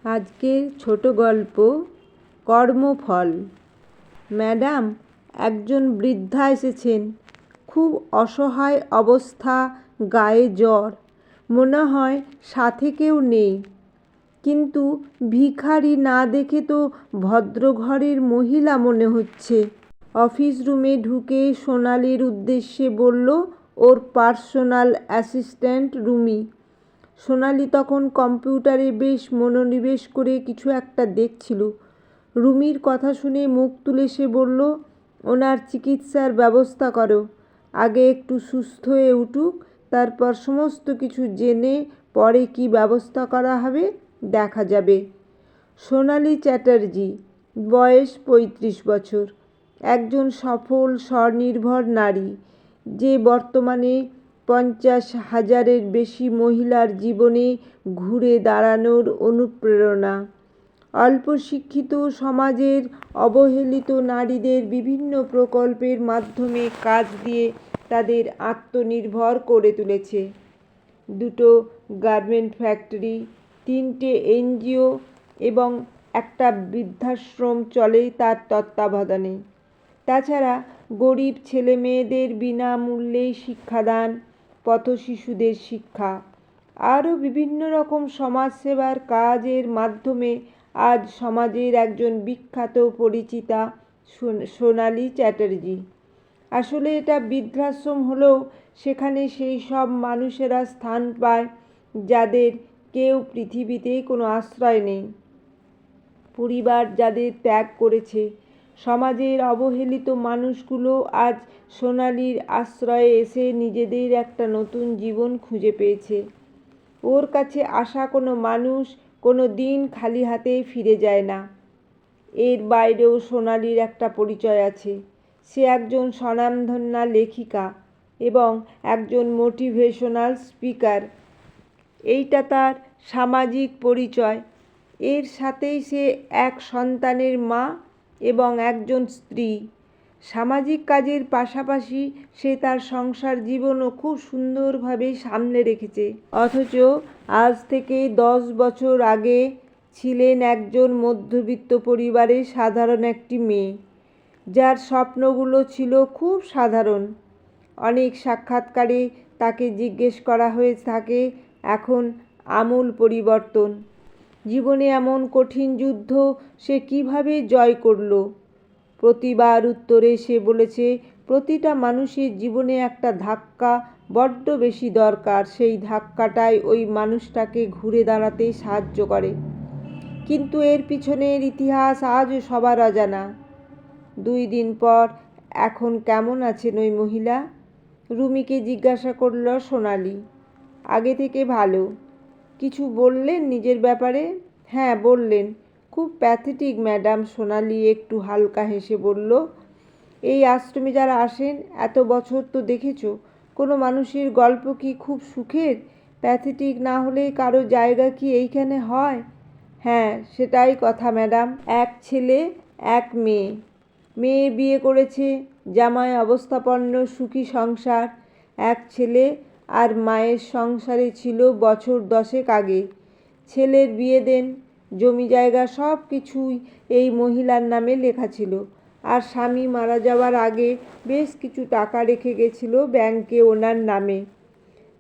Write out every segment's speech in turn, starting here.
আজকের ছোট গল্প কর্মফল। ম্যাডাম, একজন বৃদ্ধা এসেছেন। খুব অসহায় অবস্থা, গায়ে জ্বর, মনে হয় সাথে কেউ নেই। কিন্তু ভিখারি না দেখে তো ভদ্রঘরের মহিলা মনে হচ্ছে। অফিস রুমে ঢুকে সোনালির উদ্দেশ্যে বলল ওর পার্সোনাল অ্যাসিস্ট্যান্ট রুমি। সোনালি তখন কম্পিউটারে বেশ মনোনিবেশ করে কিছু একটা দেখছিল। রুমির কথা শুনে মুখ তুলে সে বলল, ওনার চিকিৎসার ব্যবস্থা করো। আগে একটু সুস্থ হয়ে উঠুক, তারপর সমস্ত কিছু জেনে পরে কি ব্যবস্থা করা হবে দেখা যাবে। সোনালি চ্যাটার্জি, বয়স ৩৫ বছর, একজন সফল স্বনির্ভর নারী, যে বর্তমানে ৫০,০০০-এর বেশি মহিলার জীবনে ঘুরে দাঁড়ানোর অনুপ্রেরণা। অল্প শিক্ষিত সমাজের অবহেলিত নারীদের বিভিন্ন প্রকল্পের মাধ্যমে কাজ দিয়ে তাদের আত্মনির্ভর করে তুলেছে। ২টো গার্মেন্ট ফ্যাক্টরি, ৩টে এনজিও এবং একটা বৃদ্ধাশ্রম চলে তার তত্ত্বাবধানে। তাছাড়া গরিব ছেলে মেয়েদের বিনামূল্যে শিক্ষাদান, পথশিশুদের শিক্ষা, আরও বিভিন্ন রকম সমাজসেবার কাজের মাধ্যমে আজ সমাজের একজন বিখ্যাত পরিচিতা সোনালি চ্যাটার্জি। আসলে এটা বৃদ্ধাশ্রম হলেও সেখানে সেই সব মানুষেরা স্থান পায় যাদের কেউ পৃথিবীতে কোনো আশ্রয় নেই, পরিবার যাদের ত্যাগ করেছে। সমাজের অবহেলিত মানুষগুলো আজ সোনালির আশ্রয়ে এসে নিজেদের একটা নতুন জীবন খুঁজে পেয়েছে। ওর কাছে আসা কোনো মানুষ কোনো দিন খালি হাতে ফিরে যায় না। এর বাইরেও সোনালির একটা পরিচয় আছে। সে একজন স্বনামধন্যা লেখিকা এবং একজন মোটিভেশনাল স্পিকার। এইটা তার সামাজিক পরিচয়। এর সাথেই সে এক সন্তানের মা এবং একজন স্ত্রী। সামাজিক কাজের পাশাপাশি সে তার সংসার জীবনও খুব সুন্দরভাবে সামলে রেখেছে। অথচ আজ থেকে ১০ বছর আগে ছিলেন একজন মধ্যবিত্ত পরিবারের সাধারণ একটি মেয়ে, যার স্বপ্নগুলো ছিল খুব সাধারণ। অনেক সাক্ষাৎকারে তাকে জিজ্ঞেস করা হয়ে থাকে এখন আমূল পরিবর্তন, জীবনে এমন কঠিন যুদ্ধ সে কিভাবে জয় করল। প্রতিবার উত্তরে সে বলেছে প্রতিটা মানুষের জীবনে একটা ধাক্কা বড্ড বেশি দরকার, সেই ধাক্কাটাই ওই মানুষটাকে ঘুরে দাঁড়াতে সাহায্য করে। কিন্তু এর পিছনের ইতিহাস আজও সবার অজানা। ২ দিন পর এখন কেমন আছেন ওই মহিলা? রুমিকে জিজ্ঞাসা করল সোনালি। আগে থেকে ভালো। কিছু বললেন নিজের ব্যাপারে? হ্যাঁ বললেন, খুব প্যাথেটিক ম্যাডাম। সোনালি একটু হালকা হেসে বলল, এই আশ্রমে যারা আসেন এত বছর তো দেখেছ, কোনো মানুষের গল্প কি খুব সুখের? প্যাথেটিক না হলে কারো জায়গা কি এইখানে হয়? হ্যাঁ সেটাই কথা ম্যাডাম। এক ছেলে এক মেয়ে। মেয়ে বিয়ে করেছে, জামাই অবস্থাপন্ন, সুখী সংসার। এক ছেলে আর মায়ের সংসারে ছিল বছর 10 আগে। ছেলের বিয়ে দেন, জমি জায়গা সব কিছুই এই মহিলার নামে লেখা ছিল। আর স্বামী মারা যাওয়ার আগে বেশ কিছু টাকা রেখে গেছিল ব্যাংকে ওনার নামে।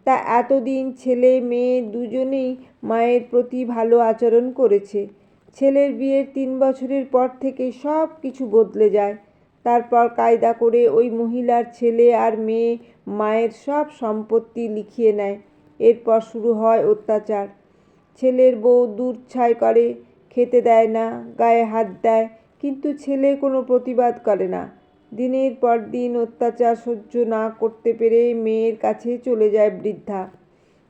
তা এতদিন ছেলে মেয়ে দুজনেই মায়ের প্রতি ভালো আচরণ করেছে। ছেলের বিয়ের ৩ বছরের পর থেকে সব কিছু বদলে যায়। তারপর কায়দা করে ওই মহিলার ছেলে আর মেয়ে মায়ের সব সম্পত্তি লিখিয়ে নেয়। এরপর শুরু হয় অত্যাচার। ছেলের বউ দুধছাই করে, খেতে দেয় না, গায়ে হাত দেয়, কিন্তু ছেলে কোনো প্রতিবাদ করে না। দিনের পর দিন অত্যাচার সহ্য না করতে পেরে মেয়ের কাছে চলে যায় বৃদ্ধা।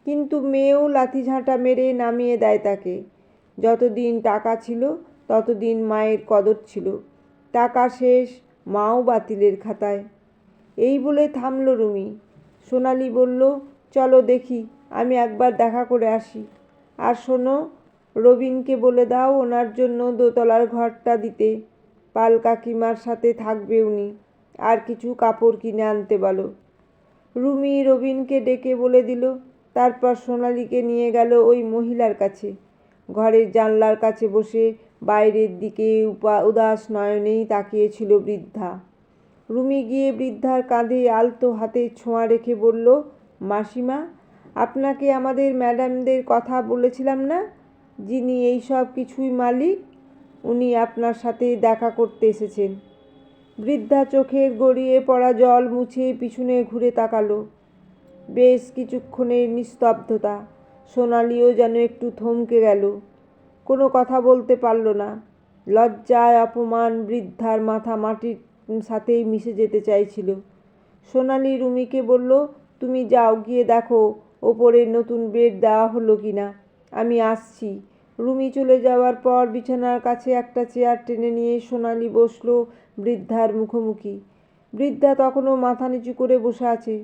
কিন্তু মেয়েও লাঠিঝাঁটা মেরে নামিয়ে দেয় তাকে। যতদিন টাকা ছিল ততদিন মায়ের কদর ছিল। টাকা শেষ, মাও বাতিলের খাতায়। এই বলে থামল রুমি। সোনালি বলল, চলো দেখি, আমি একবার দেখা করে আসি। আর শোনো, রবিনকে বলে দাও ওনার জন্য দোতলার ঘরটা দিতে। পাল কাকিমার সাথে থাকবে উনি। আর কিছু কাপড় কিনে আনতে বলো। রুমি রবিনকে ডেকে বলে দিল। তারপর সোনালিকে নিয়ে গেল ওই মহিলার কাছে। ঘরের জানলার কাছে বসে বাইরের দিকে উদাস নয়নেই তাকিয়েছিল বৃদ্ধা। রুমি গিয়ে বৃদ্ধার কাঁধে আলতো হাতে ছোঁয়া রেখে বলল, মাসিমা, আপনাকে আমাদের ম্যাডামদের কথা বলেছিলাম না, যিনি এই সব কিছুই মালিক, উনি আপনার সাথে দেখা করতে এসেছেন। বৃদ্ধা চোখের গড়িয়ে পড়া জল মুছে পিছনে ঘুরে তাকালো। বেশ কিছুক্ষণের নিস্তব্ধতা। সোনালিও যেন একটু থমকে গেল, কোনো কথা বলতে পারল না। লজ্জায় অপমান বৃদ্ধার মাথা মাটির সাথেই মিশে যেতে চাইছিল। সোনালি রুমিকে বলল, তুমি যাও, গিয়ে দেখো ওপরে নতুন বেড দেওয়া হলো কিনা, আমি আসছি। রুমি চলে যাওয়ার পর বিছানার কাছে একটা চেয়ার টেনে নিয়ে সোনালি বসলো বৃদ্ধার মুখোমুখি। বৃদ্ধা তখনও মাথা নিচু করে বসে আছে।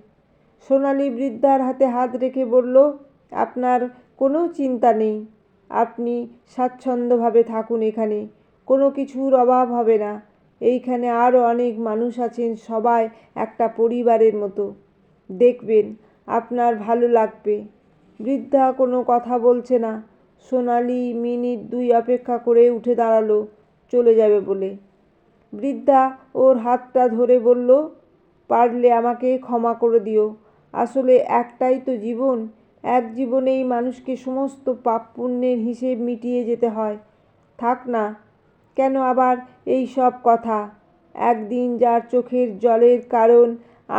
সোনালি বৃদ্ধার হাতে হাত রেখে বলল, আপনার কোনো চিন্তা নেই, আপনি স্বাচ্ছন্দ্যভাবে থাকুন, এখানে কোনো কিছুর অভাব হবে না। এইখানে আরও অনেক মানুষ আছেন, সবাই একটা পরিবারের মতো। দেখবেন আপনার ভালো লাগবে। বৃদ্ধা কোনো কথা বলছে না। সোনালি মিনিট দুই অপেক্ষা করে উঠে দাঁড়ালো চলে যাবে বলে। বৃদ্ধা ওর হাতটা ধরে বলল, পারলে আমাকে ক্ষমা করে দিও, আসলে একটাই তো জীবন, এক জীবনেই মানুষকে সমস্ত পাপ পুণ্যের হিসেব মিটিয়ে যেতে হয়। থাক না, কেন আবার এই সব কথা? একদিন যার চোখের জলের কারণ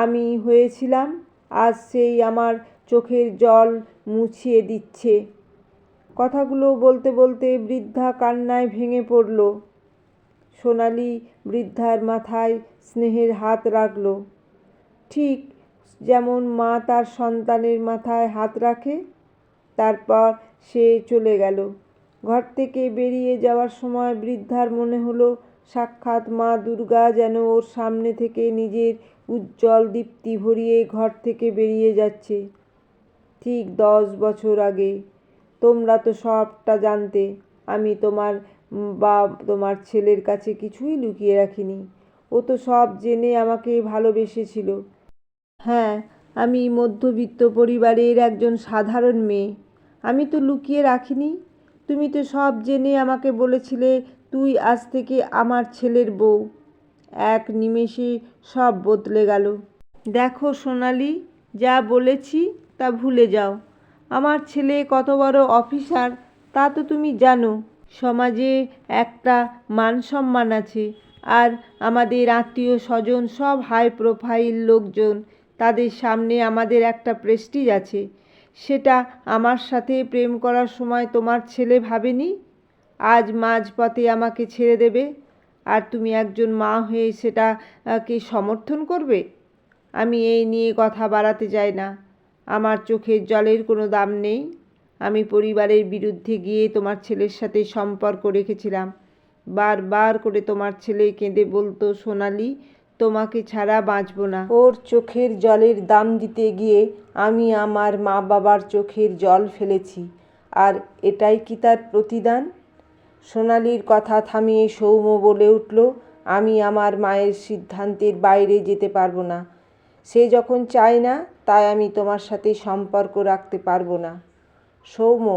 আমি হয়েছিলাম, আজ সেই আমার চোখের জল মুছিয়ে দিচ্ছে। কথাগুলো বলতে বলতে বৃদ্ধা কান্নায় ভেঙে পড়ল। সোনালি বৃদ্ধার মাথায় স্নেহের হাত রাখল, ঠিক যেমন মা তার সন্তানের মাথায় হাত রাখে। তারপর সে চলে গেল। ঘর থেকে বেরিয়ে যাওয়ার সময় বৃদ্ধার মনে হলো সাক্ষাৎ মা দুর্গা যেন ওর সামনে থেকে নিজের উজ্জ্বল দীপ্তি ভরিয়ে ঘর থেকে বেরিয়ে যাচ্ছে। ঠিক 10 বছর আগে। তোমরা তো সবটা জানতে। আমি তোমার বা তোমার ছেলের কাছে কিছুই লুকিয়ে রাখিনি। ও তো সব জেনে আমাকে ভালোবেসেছিল। হ্যাঁ, আমি মধ্যবিত্ত পরিবারের একজন সাধারণ মেয়ে। আমি তো লুকিয়ে রাখিনি। তুমি তো সব জেনে আমাকে বলেছিলে তুই আজ থেকে আমার ছেলের বউ। এক নিমেষে সব বদলে গেল। দেখো সোনালি, যা বলেছি তা ভুলে যাও। আমার ছেলে কত বড় অফিসার তা তো তুমি জানো। সমাজে একটা মান সম্মান আছে, আর আমাদের আত্মীয় স্বজন সব হাই প্রোফাইল লোকজন, তাদের সামনে আমাদের একটা প্রেস্টিজ আছে। সেটা আমার সাথে প্রেম করার সময় তোমার ছেলে ভাবেনি। আজ মাঝপথে আমাকে ছেড়ে দেবে, আর তুমি একজন মা হয়ে সেটাকে সমর্থন করবে? আমি এই নিয়ে কথা বাড়াতে চাই না। আমার চোখের জলের কোনো দাম নেই। আমি পরিবারের বিরুদ্ধে গিয়ে তোমার ছেলের সাথে সম্পর্ক রেখেছিলাম। বারবার করে তোমার ছেলে কেঁদে বলতো, সোনালি, তোমাকে ছাড়া বাঁচব না। ওর চোখের জলের দাম দিতে গিয়ে আমি আমার মা বাবার চোখের জল ফেলেছি, আর এটাই কি তার প্রতিদান? সোনালির কথা থামিয়ে সৌম্য বলে উঠল, আমি আমার মায়ের সিদ্ধান্তের বাইরে যেতে পারবো না। সে যখন চায় না, তাই আমি তোমার সাথে সম্পর্ক রাখতে পারবো না। সৌম্য,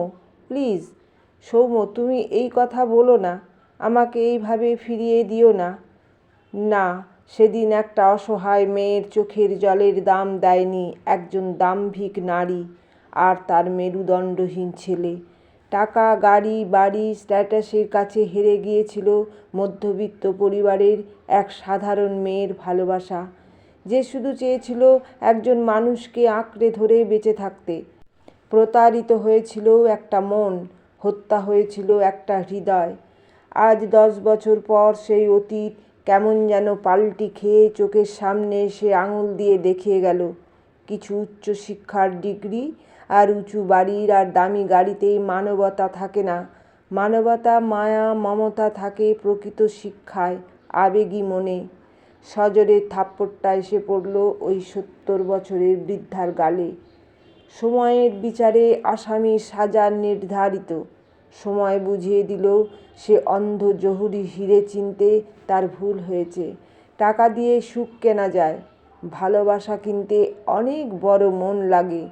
প্লিজ। সৌম্য, তুমি এই কথা বলো না। আমাকে এইভাবে ফিরিয়ে দিও না। না, সেদিন একটা অসহায় মেয়ের চোখের জলের দাম দেয়নি একজন দাম্ভিক নারী আর তার মেরুদণ্ডহীন ছেলে। টাকা, গাড়ি, বাড়ি, স্ট্যাটাসের কাছে হেরে গিয়েছিল মধ্যবিত্ত পরিবারের এক সাধারণ মেয়ের ভালোবাসা, যে শুধু চেয়েছিল একজন মানুষকে আঁকড়ে ধরে বেঁচে থাকতে। প্রতারিত হয়েছিল একটা মন, হত্যা হয়েছিল একটা হৃদয়। আজ 10 বছর পর সেই অতীত কেমন যেন পাল্টি খেয়ে চোখের সামনে এসে আঙুল দিয়ে দেখিয়ে গেল। কিছু উচ্চশিক্ষার ডিগ্রি আর উঁচু বাড়ির আর দামি গাড়িতেই মানবতা থাকে না। মানবতা, মায়া, মমতা থাকে প্রকৃত শিক্ষায়, আবেগী মনে। সজোরে থাপ্পড়টা এসে পড়ল ওই 70 বছরের বৃদ্ধার গালে। সময়ের বিচারে আসামির সাজা নির্ধারিত। সময় বুঝিয়ে দিল সে অন্ধ জহুরি হিরে চিনতে তার ভুল হয়েছে। টাকা দিয়ে সুখ কেনা যায়, ভালোবাসা কিনতে অনেক বড় মন লাগে,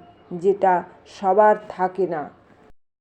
যেটা সবার থাকে না।